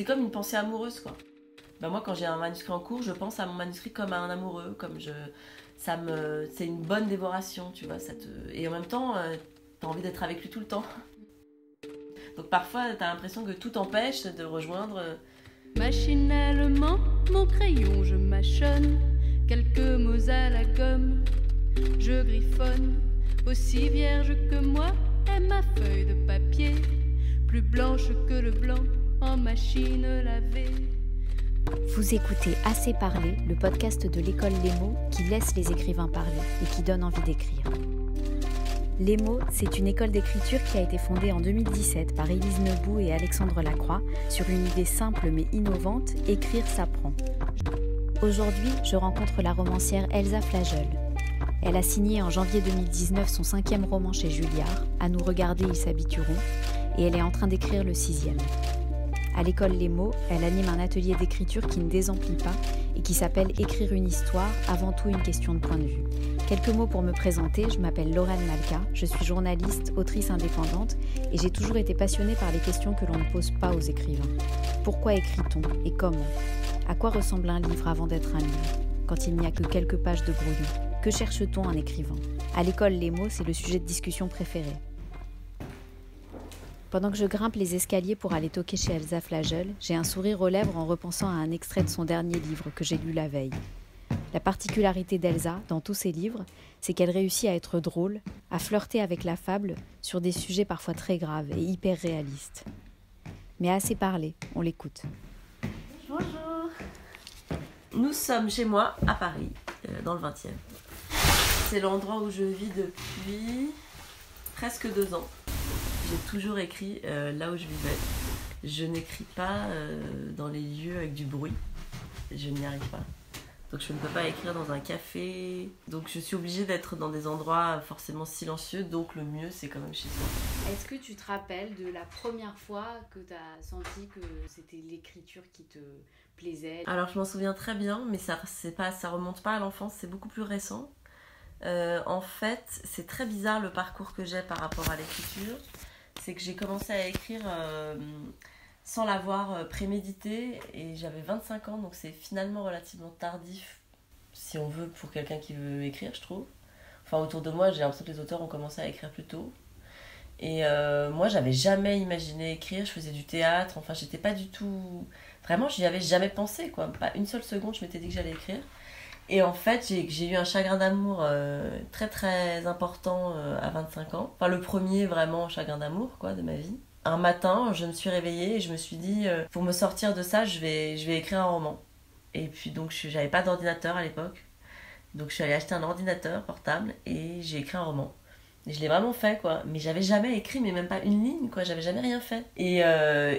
C'était comme une pensée amoureuse, quoi. Moi, quand j'ai un manuscrit en cours, je pense à mon manuscrit comme à un amoureux, c'est une bonne dévoration, tu vois. Et en même temps, t'as envie d'être avec lui tout le temps. Donc parfois, t'as l'impression que tout t'empêche de rejoindre. Machinalement, mon crayon, je mâchonne quelques mots à la gomme. Je griffonne, aussi vierge que moi est ma feuille de papier, plus blanche que le blanc en machine lavée. Vous écoutez Assez parler, le podcast de l'école Les Mots qui laisse les écrivains parler et qui donne envie d'écrire. Les Mots, c'est une école d'écriture qui a été fondée en 2017 par Élise Nebout et Alexandre Lacroix sur une idée simple mais innovante, écrire s'apprend. Aujourd'hui, je rencontre la romancière Elsa Flagel. Elle a signé en janvier 2019 son 5e roman chez Julliard, À nous regarder, ils s'habitueront, et elle est en train d'écrire le 6e. À l'école Les Mots, elle anime un atelier d'écriture qui ne désemplit pas et qui s'appelle Écrire une histoire, avant tout une question de point de vue. Quelques mots pour me présenter, je m'appelle Laurène Malka, je suis journaliste, autrice indépendante et j'ai toujours été passionnée par les questions que l'on ne pose pas aux écrivains. Pourquoi écrit-on et comment ? À quoi ressemble un livre avant d'être un livre ? Quand il n'y a que quelques pages de brouillon, que cherche-t-on en écrivant ? À l'école Les Mots, c'est le sujet de discussion préféré. Pendant que je grimpe les escaliers pour aller toquer chez Elsa Flagel, j'ai un sourire aux lèvres en repensant à un extrait de son dernier livre que j'ai lu la veille. La particularité d'Elsa, dans tous ses livres, c'est qu'elle réussit à être drôle, à flirter avec la fable sur des sujets parfois très graves et hyper réalistes. Mais assez parlé, on l'écoute. Bonjour. Nous sommes chez moi, à Paris, dans le 20e. C'est l'endroit où je vis depuis presque 2 ans. J'ai toujours écrit là où je vivais. Je n'écris pas dans les lieux avec du bruit. Je n'y arrive pas. Donc je ne peux pas écrire dans un café. Donc je suis obligée d'être dans des endroits forcément silencieux. Donc le mieux, c'est quand même chez soi. Est-ce que tu te rappelles de la première fois que tu as senti que c'était l'écriture qui te plaisait ? Alors je m'en souviens très bien, mais ça remonte pas à l'enfance, c'est beaucoup plus récent. En fait, c'est très bizarre le parcours que j'ai par rapport à l'écriture. C'est que j'ai commencé à écrire sans l'avoir prémédité et j'avais 25 ans, donc c'est finalement relativement tardif, si on veut, pour quelqu'un qui veut écrire, je trouve. Enfin, autour de moi, j'ai l'impression que les auteurs ont commencé à écrire plus tôt. Et moi, j'avais jamais imaginé écrire, je faisais du théâtre, enfin, j'étais pas du tout... Vraiment, j'y avais jamais pensé, quoi. Pas une seule seconde, je m'étais dit que j'allais écrire. Et en fait, j'ai eu un chagrin d'amour très très important à 25 ans. Enfin, le premier vraiment chagrin d'amour, quoi, de ma vie. Un matin, je me suis réveillée et je me suis dit, pour me sortir de ça, je vais écrire un roman. Et puis donc, j'avais pas d'ordinateur à l'époque. Donc, je suis allée acheter un ordinateur portable et j'ai écrit un roman. Et je l'ai vraiment fait, quoi. Mais j'avais jamais écrit, mais même pas une ligne, quoi. J'avais jamais rien fait. Et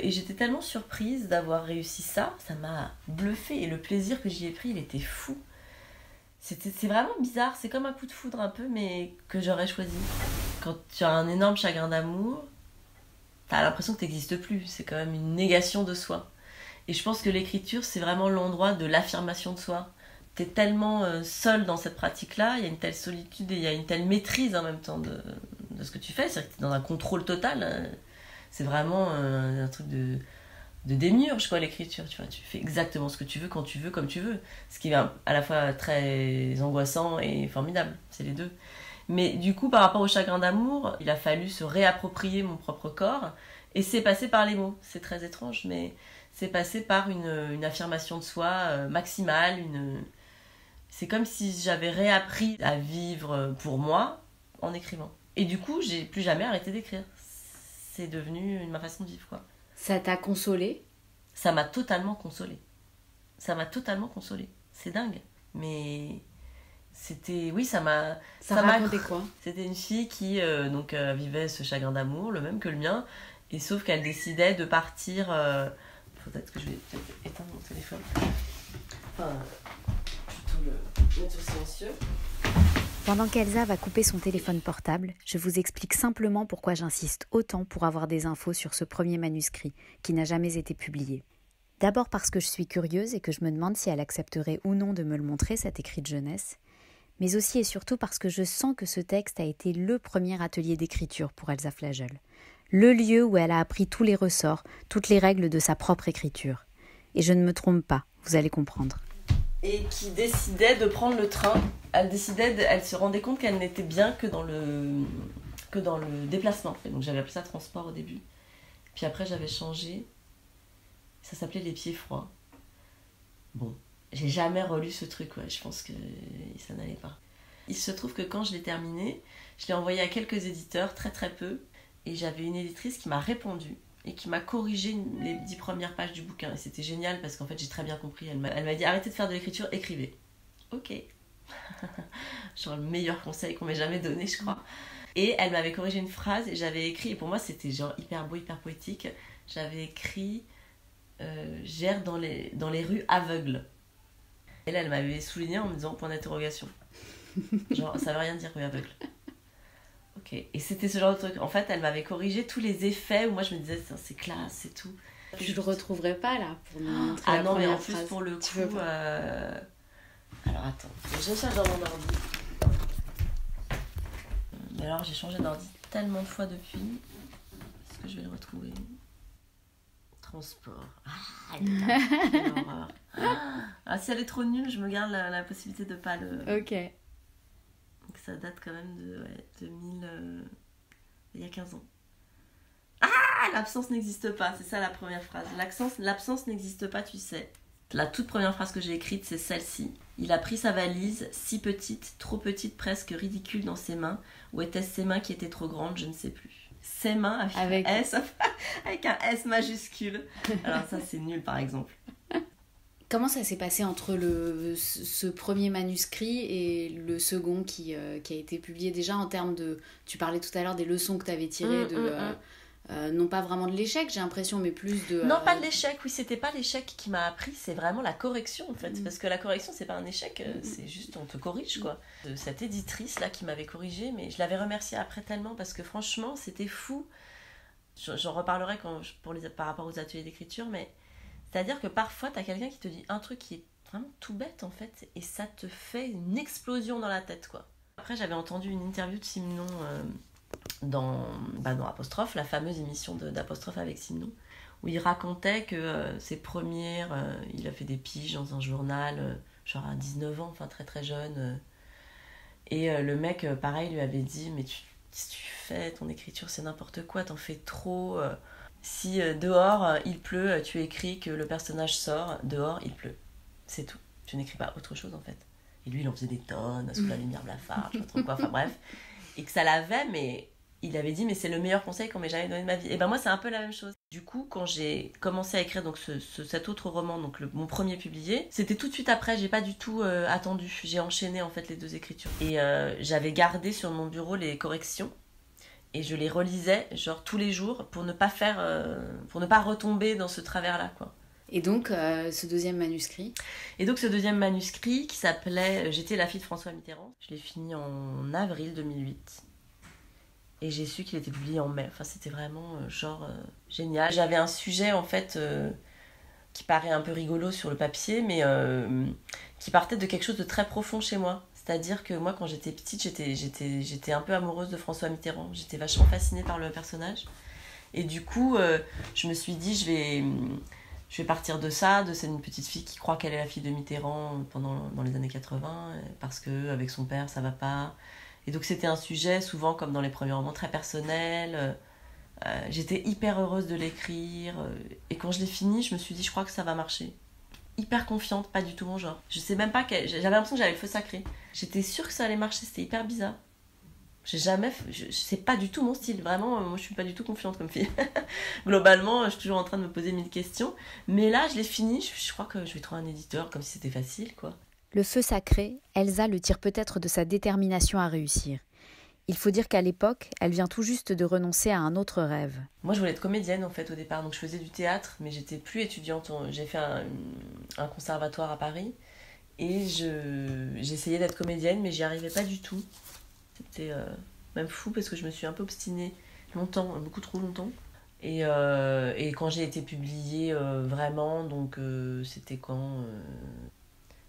j'étais tellement surprise d'avoir réussi ça. Ça m'a bluffée. Et le plaisir que j'y ai pris, il était fou. C'est vraiment bizarre, c'est comme un coup de foudre un peu, mais que j'aurais choisi. Quand tu as un énorme chagrin d'amour, t'as l'impression que t'existes plus, c'est quand même une négation de soi. Et je pense que l'écriture, c'est vraiment l'endroit de l'affirmation de soi. T'es tellement seul dans cette pratique-là, il y a une telle solitude et il y a une telle maîtrise en même temps de ce que tu fais, c'est-à-dire que t'es dans un contrôle total. Hein. C'est vraiment un truc de démiurge, quoi, l'écriture, tu vois, tu fais exactement ce que tu veux, quand tu veux, comme tu veux, ce qui est à la fois très angoissant et formidable, c'est les deux. Mais du coup, par rapport au chagrin d'amour, il a fallu se réapproprier mon propre corps, et c'est passé par les mots, c'est très étrange, mais c'est passé par une affirmation de soi maximale, c'est comme si j'avais réappris à vivre pour moi en écrivant. Et du coup, j'ai plus jamais arrêté d'écrire, c'est devenu ma façon de vivre, quoi. Ça t'a consolée ? Ça m'a totalement consolée. C'est dingue. Mais c'était... Oui, ça m'a... Ça racontait quoi ? C'était une fille qui vivait ce chagrin d'amour, le même que le mien. Et sauf qu'elle décidait de partir... Peut-être que je vais éteindre mon téléphone. Enfin, plutôt le mettre au silencieux. Pendant qu'Elsa va couper son téléphone portable, je vous explique simplement pourquoi j'insiste autant pour avoir des infos sur ce premier manuscrit, qui n'a jamais été publié. D'abord parce que je suis curieuse et que je me demande si elle accepterait ou non de me le montrer, cet écrit de jeunesse, mais aussi et surtout parce que je sens que ce texte a été le premier atelier d'écriture pour Elsa Flagel. Le lieu où elle a appris tous les ressorts, toutes les règles de sa propre écriture. Et je ne me trompe pas, vous allez comprendre. Et qui décidait de prendre le train. Elle se rendait compte qu'elle n'était bien que dans le déplacement. Et donc j'avais appelé ça transport au début. Puis après j'avais changé. Ça s'appelait les pieds froids. Bon, j'ai jamais relu ce truc, ouais. Je pense que ça n'allait pas. Il se trouve que quand je l'ai terminé, je l'ai envoyé à quelques éditeurs, très très peu. Et j'avais une éditrice qui m'a répondu et qui m'a corrigé les 10 premières pages du bouquin. Et c'était génial parce qu'en fait j'ai très bien compris. Elle m'a dit arrêtez de faire de l'écriture, écrivez. Ok. Genre le meilleur conseil qu'on m'ait jamais donné, je crois. Et elle m'avait corrigé une phrase et j'avais écrit, et pour moi c'était genre hyper beau, hyper poétique. J'avais écrit gère dans les rues aveugles. Et là elle m'avait souligné en me disant point d'interrogation. Genre ça veut rien dire rue aveugle. Ok, et c'était ce genre de truc. En fait, elle m'avait corrigé tous les effets où moi je me disais c'est classe, c'est tout. Je le retrouverai pas là pour nous montrer la non, mais en phrase. plus pour le coup. Alors attends, je cherche dans mon ordi. Mais alors j'ai changé d'ordi tellement de fois depuis. Est-ce que je vais le retrouver? Transport. Ah, quelle horreur. Ah, si elle est trop nulle, je me garde la possibilité de pas le. Ok. Donc ça date quand même de 2000. Il y a 15 ans. Ah, l'absence n'existe pas, c'est ça la première phrase. L'absence n'existe pas, tu sais. La toute première phrase que j'ai écrite, c'est celle-ci. Il a pris sa valise, si petite, trop petite, presque ridicule dans ses mains. Ou étaient-ce ses mains qui étaient trop grandes, je ne sais plus. Ses mains avec un S, avec un S majuscule. Alors ça, c'est nul, par exemple. Comment ça s'est passé entre ce premier manuscrit et le second qui a été publié déjà en termes de... Tu parlais tout à l'heure des leçons que tu avais tirées non pas vraiment de l'échec, j'ai l'impression, mais plus de... Non, pas de l'échec, oui, c'était pas l'échec qui m'a appris, c'est vraiment la correction, en fait. Parce que la correction, c'est pas un échec, c'est juste on te corrige, quoi. De cette éditrice-là qui m'avait corrigée, mais je l'avais remerciée après tellement, parce que franchement, c'était fou. J'en reparlerai par rapport aux ateliers d'écriture, mais c'est-à-dire que parfois, t'as quelqu'un qui te dit un truc qui est vraiment tout bête, en fait, et ça te fait une explosion dans la tête, quoi. Après, j'avais entendu une interview de Simenon... dans Apostrophe, la fameuse émission d'Apostrophe avec Simenon, où il racontait que ses premières, il a fait des piges dans un journal, genre à 19 ans, enfin très très jeune, et le mec, pareil, lui avait dit, mais si tu fais ton écriture, c'est n'importe quoi, t'en fais trop, si dehors il pleut, tu écris que le personnage sort, dehors il pleut, c'est tout, tu n'écris pas autre chose en fait. Et lui, il en faisait des tonnes, sous la lumière blafarde, je sais pas trop quoi, enfin bref, et que ça l'avait, mais il avait dit mais c'est le meilleur conseil qu'on m'ait jamais donné de ma vie. Et ben moi c'est un peu la même chose. Du coup quand j'ai commencé à écrire donc cet autre roman, donc mon premier publié, c'était tout de suite après, j'ai pas du tout attendu, j'ai enchaîné en fait les deux écritures. Et j'avais gardé sur mon bureau les corrections et je les relisais genre tous les jours pour ne pas retomber dans ce travers là quoi. Et donc ce deuxième manuscrit qui s'appelait J'étais la fille de François Mitterrand, je l'ai fini en avril 2008. Et j'ai su qu'il était publié en mai. Enfin, c'était vraiment génial. J'avais un sujet, en fait, qui paraît un peu rigolo sur le papier, mais qui partait de quelque chose de très profond chez moi. C'est-à-dire que moi, quand j'étais petite, j'étais un peu amoureuse de François Mitterrand. J'étais vachement fascinée par le personnage. Et du coup, je me suis dit, je vais partir de ça, de une petite fille qui croit qu'elle est la fille de Mitterrand dans les années 80, parce qu'avec son père, ça va pas... Et donc c'était un sujet, souvent comme dans les premiers romans, très personnel. J'étais hyper heureuse de l'écrire. Et quand je l'ai fini, je me suis dit, je crois que ça va marcher. Hyper confiante, pas du tout mon genre. Je sais même pas, j'avais l'impression que j'avais le feu sacré. J'étais sûre que ça allait marcher, c'était hyper bizarre. C'est pas du tout mon style, vraiment, moi je suis pas du tout confiante comme fille. Globalement, je suis toujours en train de me poser 1000 questions. Mais là, je l'ai fini, je crois que je vais trouver un éditeur, comme si c'était facile, quoi. Le feu sacré, Elsa le tire peut-être de sa détermination à réussir. Il faut dire qu'à l'époque, elle vient tout juste de renoncer à un autre rêve. Moi, je voulais être comédienne en fait au départ, donc je faisais du théâtre, mais j'étais plus étudiante. J'ai fait un conservatoire à Paris et j'essayais d'être comédienne, mais j'y arrivais pas du tout. C'était même fou parce que je me suis un peu obstinée longtemps, beaucoup trop longtemps. Et quand j'ai été publiée vraiment, donc c'était quand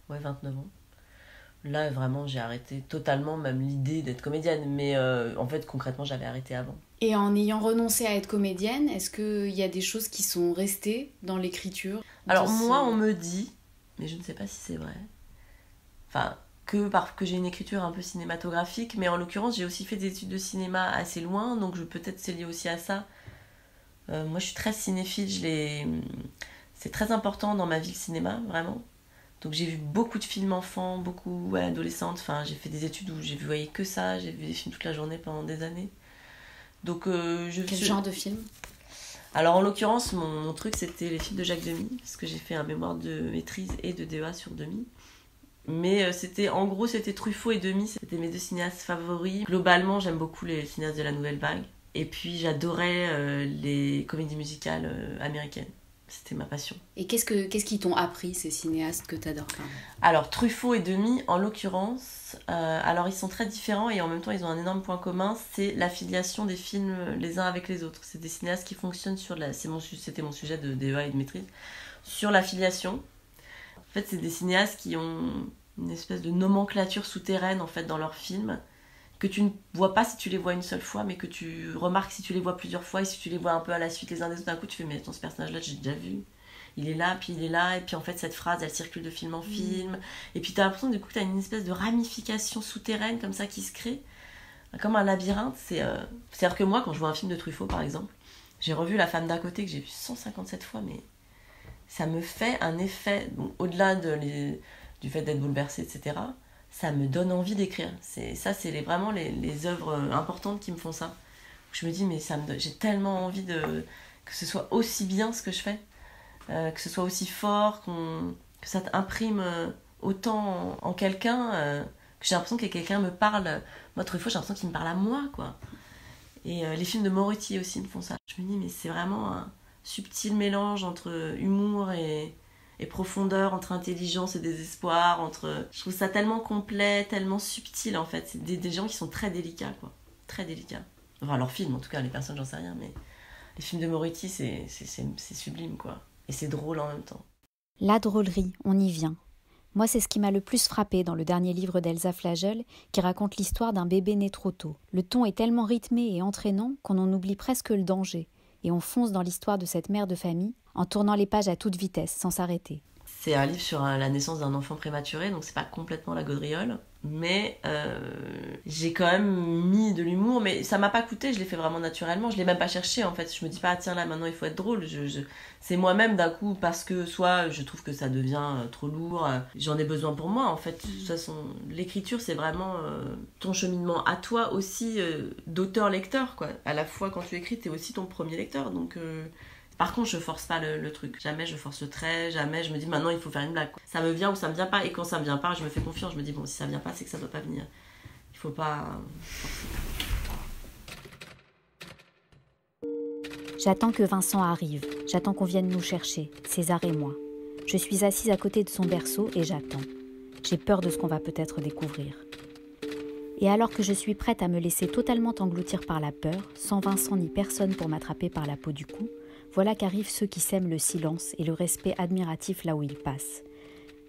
29 ans. Là, vraiment, j'ai arrêté totalement même l'idée d'être comédienne. Mais en fait, concrètement, j'avais arrêté avant. Et en ayant renoncé à être comédienne, est-ce qu'il y a des choses qui sont restées dans l'écriture ? Alors moi, on me dit, mais je ne sais pas si c'est vrai, enfin, que j'ai une écriture un peu cinématographique, mais en l'occurrence, j'ai aussi fait des études de cinéma assez loin, donc peut-être c'est lié aussi à ça. Moi, je suis très cinéphile, c'est très important dans ma vie le cinéma, vraiment. Donc j'ai vu beaucoup de films enfants, beaucoup adolescentes. Enfin, j'ai fait des études où j'ai vu que ça. J'ai vu des films toute la journée pendant des années. Donc Quel genre de film ? Alors en l'occurrence, mon truc c'était les films de Jacques Demy, parce que j'ai fait un mémoire de maîtrise et de DEA sur Demy. Mais c'était Truffaut et Demy, c'était mes deux cinéastes favoris. Globalement, j'aime beaucoup les cinéastes de la nouvelle vague. Et puis j'adorais les comédies musicales américaines. C'était ma passion. Et qu'est-ce qu'ils t'ont appris, ces cinéastes que t'adores ? Alors, Truffaut et Demy, en l'occurrence, alors ils sont très différents et en même temps ils ont un énorme point commun, c'est l'affiliation des films les uns avec les autres. C'est des cinéastes qui fonctionnent sur c'était mon sujet de DEA et de maîtrise, sur l'affiliation. En fait, c'est des cinéastes qui ont une espèce de nomenclature souterraine en fait dans leurs films, que tu ne vois pas si tu les vois une seule fois, mais que tu remarques si tu les vois plusieurs fois, et si tu les vois un peu à la suite les uns des autres, d'un coup tu fais mais attends, ce personnage là j'ai déjà vu, il est là, puis il est là, et puis en fait cette phrase elle circule de film en film, et puis t'as l'impression du coup que t'as une espèce de ramification souterraine comme ça qui se crée, comme un labyrinthe. C'est-à-dire que moi quand je vois un film de Truffaut par exemple, j'ai revu La femme d'à côté que j'ai vu 157 fois, mais ça me fait un effet, bon, au-delà du fait d'être bouleversée, etc., ça me donne envie d'écrire. C'est vraiment les œuvres importantes qui me font ça. Je me dis, mais j'ai tellement envie que ce soit aussi bien ce que je fais, que ce soit aussi fort, que ça t'imprime autant en quelqu'un, que j'ai l'impression que quelqu'un me parle. Moi, Truffaut, j'ai l'impression qu'il me parle à moi, quoi. Et les films de Moretti aussi me font ça. Je me dis, mais c'est vraiment un subtil mélange entre humour et profondeur, entre intelligence et désespoir, je trouve ça tellement complet, tellement subtil en fait. C'est des gens qui sont très délicats, quoi. Très délicats. Enfin, leurs films, en tout cas, les personnes, j'en sais rien, mais les films de Moretti, c'est sublime, quoi. Et c'est drôle en même temps. La drôlerie, on y vient. Moi, c'est ce qui m'a le plus frappé dans le dernier livre d'Elsa Flagel, qui raconte l'histoire d'un bébé né trop tôt. Le ton est tellement rythmé et entraînant qu'on en oublie presque le danger, et on fonce dans l'histoire de cette mère de famille, en tournant les pages à toute vitesse, sans s'arrêter. C'est un livre sur la naissance d'un enfant prématuré, donc c'est pas complètement la gaudriole, mais j'ai quand même mis de l'humour, mais ça m'a pas coûté, je l'ai fait vraiment naturellement, je l'ai même pas cherché en fait. Je me dis pas, tiens là maintenant il faut être drôle, c'est moi-même d'un coup, parce que soit je trouve que ça devient trop lourd, j'en ai besoin pour moi en fait. De toute façon, l'écriture c'est vraiment ton cheminement à toi aussi, d'auteur-lecteur, quoi. À la fois quand tu écris, t'es aussi ton premier lecteur, donc... Par contre, je force pas le truc. Jamais je force le trait, jamais je me dis maintenant il faut faire une blague, quoi. Ça me vient ou ça me vient pas, et quand ça me vient pas, je me fais confiance. Je me dis bon, si ça vient pas, c'est que ça doit pas venir. Il faut pas forcer. J'attends que Vincent arrive. J'attends qu'on vienne nous chercher, César et moi. Je suis assise à côté de son berceau et j'attends. J'ai peur de ce qu'on va peut-être découvrir. Et alors que je suis prête à me laisser totalement engloutir par la peur, sans Vincent ni personne pour m'attraper par la peau du cou, voilà qu'arrivent ceux qui sèment le silence et le respect admiratif là où ils passent.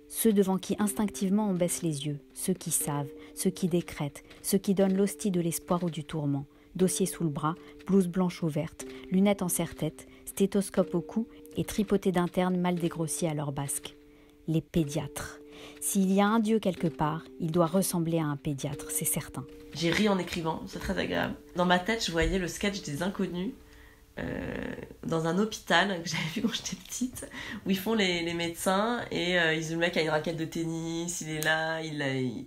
Ceux devant qui instinctivement on baisse les yeux, ceux qui savent, ceux qui décrètent, ceux qui donnent l'hostie de l'espoir ou du tourment, dossier sous le bras, blouse blanche ouverte, lunettes en serre-tête, stéthoscope au cou et tripoté d'internes mal dégrossis à leur basque. Les pédiatres. S'il y a un dieu quelque part, il doit ressembler à un pédiatre, c'est certain. J'ai ri en écrivant, c'est très agréable. Dans ma tête, je voyais le sketch des Inconnus, dans un hôpital que j'avais vu quand j'étais petite, où ils font les médecins et le mec a une raquette de tennis, il est là, il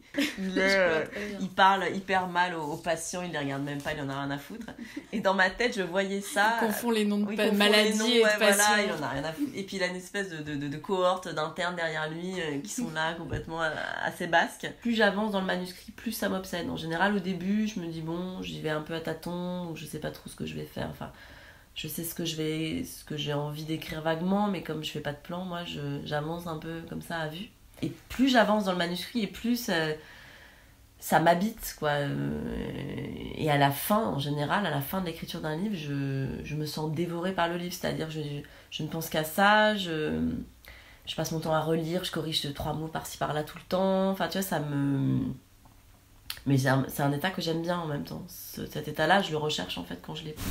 parle hyper mal aux patients, il les regarde même pas, il en a rien à foutre. Et dans ma tête je voyais ça, il confond les noms de maladies et de patients, voilà, il en a rien à foutre. Et puis il a une espèce de cohorte d'internes derrière lui qui sont là complètement assez basques. Plus j'avance dans le manuscrit, plus ça m'obsède. En général au début je me dis bon, j'y vais un peu à tâtons, je sais pas trop ce que je vais faire, enfin je sais ce que j'ai envie d'écrire vaguement, mais comme je fais pas de plan, moi j'avance un peu comme ça à vue. Et plus j'avance dans le manuscrit, et plus ça m'habite, quoi. Et à la fin, en général, à la fin de l'écriture d'un livre, je me sens dévorée par le livre. C'est-à-dire je ne pense qu'à ça, Je passe mon temps à relire, je corrige 2-3 mots par-ci par-là tout le temps. Enfin, tu vois, ça me... Mais c'est un état que j'aime bien en même temps. Cet état-là, je le recherche en fait quand je l'ai plus.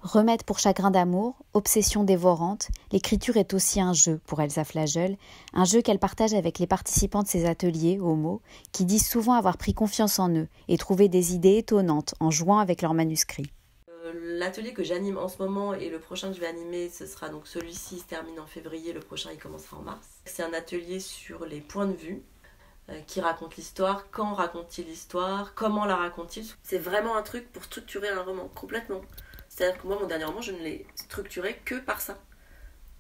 Remède pour chagrin d'amour, obsession dévorante, l'écriture est aussi un jeu pour Elsa Flageol, un jeu qu'elle partage avec les participants de ses ateliers, Homo, qui disent souvent avoir pris confiance en eux et trouvé des idées étonnantes en jouant avec leurs manuscrits. L'atelier que j'anime en ce moment et le prochain que je vais animer, ce sera donc celui-ci, il se termine en février, le prochain il commencera en mars. C'est un atelier sur les points de vue, qui raconte l'histoire, quand raconte-t-il l'histoire, comment la raconte-t-il. C'est vraiment un truc pour structurer un roman, complètement. C'est-à-dire que moi, mon dernier roman, je ne l'ai structuré que par ça.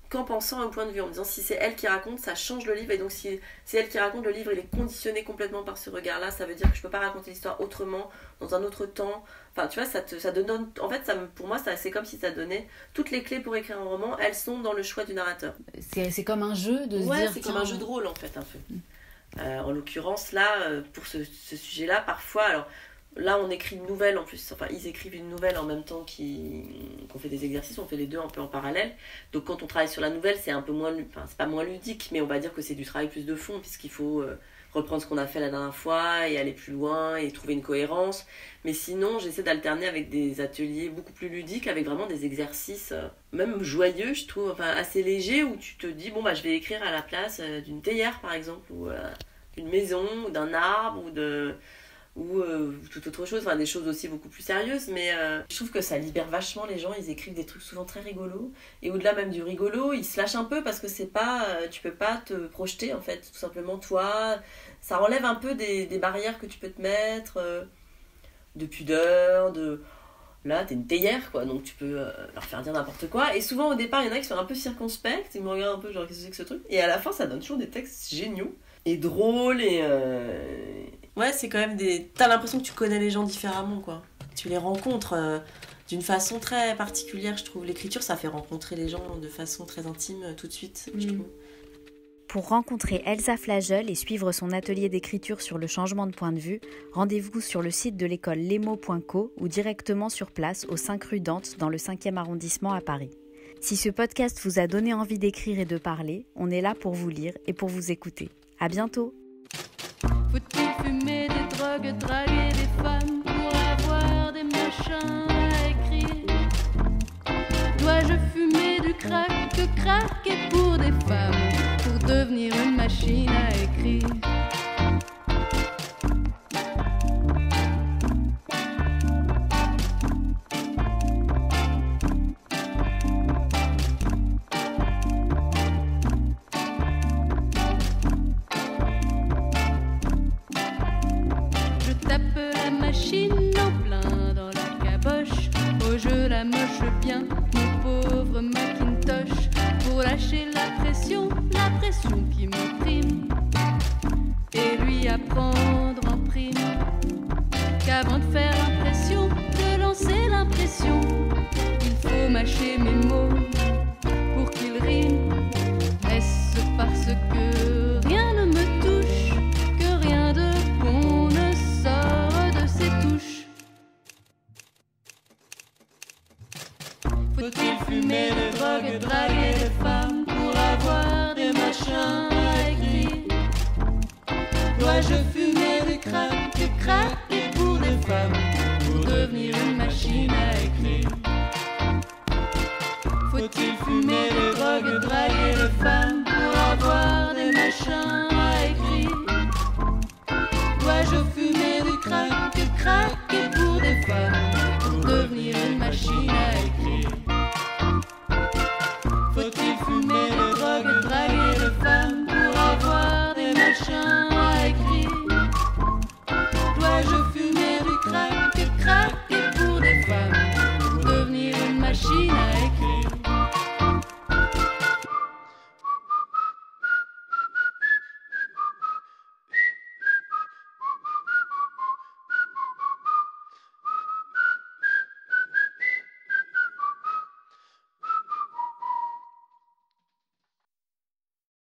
Qu'en pensant à un point de vue, en me disant si c'est elle qui raconte, ça change le livre. Et donc si c'est elle qui raconte, le livre il est conditionné complètement par ce regard-là. Ça veut dire que je ne peux pas raconter l'histoire autrement, dans un autre temps. Enfin, tu vois, ça donne... En fait, pour moi, c'est comme si ça donnait toutes les clés pour écrire un roman. Elles sont dans le choix du narrateur. C'est comme un jeu de se dire... Ouais, c'est comme un jeu de rôle, en fait, un peu. En l'occurrence, là, pour ce sujet-là, parfois... Alors, là, on écrit une nouvelle en plus. Enfin, ils écrivent une nouvelle en même temps qu'on fait des exercices. On fait les deux un peu en parallèle. Donc, quand on travaille sur la nouvelle, c'est un peu moins... Enfin, c'est pas moins ludique, mais on va dire que c'est du travail plus de fond, puisqu'il faut reprendre ce qu'on a fait la dernière fois et aller plus loin et trouver une cohérence. Mais sinon, j'essaie d'alterner avec des ateliers beaucoup plus ludiques, avec vraiment des exercices même joyeux, je trouve, enfin, assez légers, où tu te dis, bon, bah, je vais écrire à la place d'une théière, par exemple, ou d'une maison, ou d'un arbre, ou toute autre chose, enfin des choses aussi beaucoup plus sérieuses, mais je trouve que ça libère vachement les gens. Ils écrivent des trucs souvent très rigolos, et au-delà même du rigolo, ils se lâchent un peu parce que c'est pas, tu peux pas te projeter en fait, tout simplement toi, ça enlève un peu des barrières que tu peux te mettre, de pudeur, là t'es une théière quoi, donc tu peux leur faire dire n'importe quoi, et souvent au départ il y en a qui sont un peu circonspects, ils me regardent un peu genre qu'est-ce que c'est que ce truc, et à la fin ça donne toujours des textes géniaux, et drôles, et... Ouais, c'est quand même t'as l'impression que tu connais les gens différemment, quoi. Tu les rencontres d'une façon très particulière, je trouve. L'écriture, ça fait rencontrer les gens de façon très intime tout de suite, je trouve. Pour rencontrer Elsa Flageol et suivre son atelier d'écriture sur le changement de point de vue, rendez-vous sur le site de l'école lemo.co ou directement sur place au 5 rue Dante dans le 5e arrondissement à Paris. Si ce podcast vous a donné envie d'écrire et de parler, on est là pour vous lire et pour vous écouter. À bientôt! Faut-il fumer des drogues, draguer des femmes pour avoir des machins à écrire? Dois-je fumer du crack, que craquer pour des femmes, pour devenir une machine à écrire? En plein dans la caboche, oh je la moche bien, mon pauvre Macintosh, pour lâcher la pression qui m'opprime, et lui apprendre en prime qu'avant de faire l'impression, de lancer l'impression, il faut mâcher mes mots pour qu'ils riment. Est-ce parce que rien ne me touche, que rien de bon ne sort de ses touches? Faut-il fumer des drogues, draguer des femmes pour avoir des machins à écrire? Dois-je fumer du crack, que craquer pour des femmes, pour devenir une machine à écrire? Faut-il fumer des drogues, draguer des femmes pour avoir des machins à écrire? Dois-je fumer du crack?